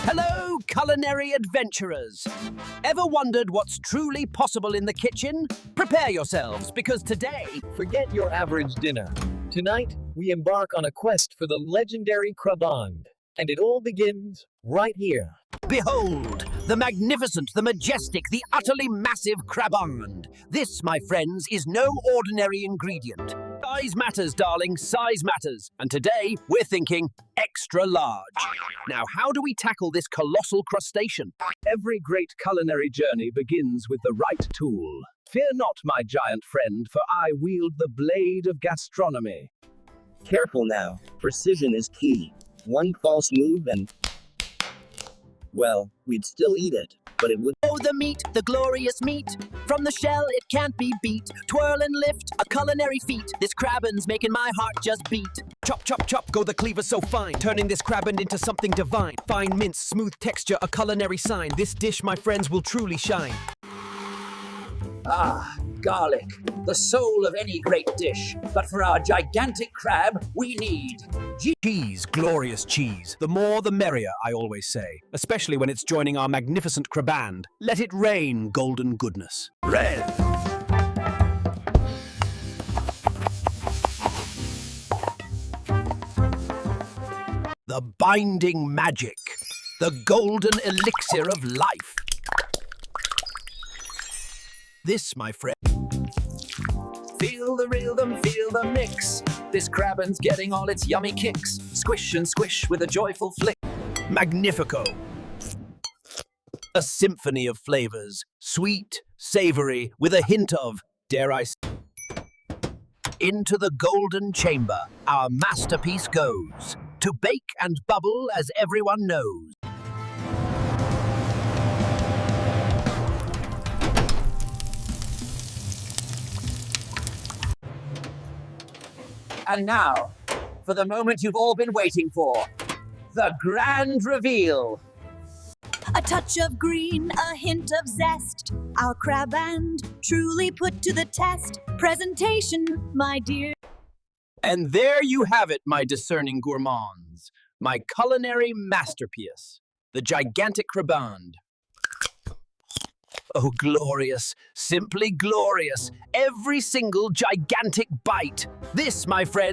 Hello, culinary adventurers! Ever wondered what's truly possible in the kitchen? Prepare yourselves, because today... Forget your average dinner. Tonight, we embark on a quest for the legendary craband. And it all begins right here. Behold, the magnificent, the majestic, the utterly massive craband. This, my friends, is no ordinary ingredient. Size matters, darling, size matters. And today, we're thinking extra large. Now, how do we tackle this colossal crustacean? Every great culinary journey begins with the right tool. Fear not, my giant friend, for I wield the blade of gastronomy. Careful now. Precision is key. One false move and... well, we'd still eat it, but it would... Oh, the meat, the glorious meat. From the shell, it can't be beat. Twirl and lift, a culinary feat. This craband's making my heart just beat. Chop, chop, chop, go the cleaver so fine. Turning this craband into something divine. Fine mince, smooth texture, a culinary sign. This dish, my friends, will truly shine. Ah, garlic, the soul of any great dish. But for our gigantic crab, we need... Cheese, glorious cheese. The more the merrier, I always say. Especially when it's joining our magnificent craband. Let it rain, golden goodness. Red! The binding magic. The golden elixir of life. This, my friend. Feel the rhythm, feel the mix. This craband's getting all its yummy kicks. Squish and squish with a joyful flick. Magnifico. A symphony of flavors. Sweet, savory, with a hint of, dare I say. Into the golden chamber, our masterpiece goes. To bake and bubble, as everyone knows. And now, for the moment you've all been waiting for. The grand reveal. A touch of green, a hint of zest. Our craband, truly put to the test. Presentation, my dear. And there you have it, my discerning gourmands. My culinary masterpiece. The gigantic craband. Oh, glorious, simply glorious. Every single gigantic bite. This, my friend,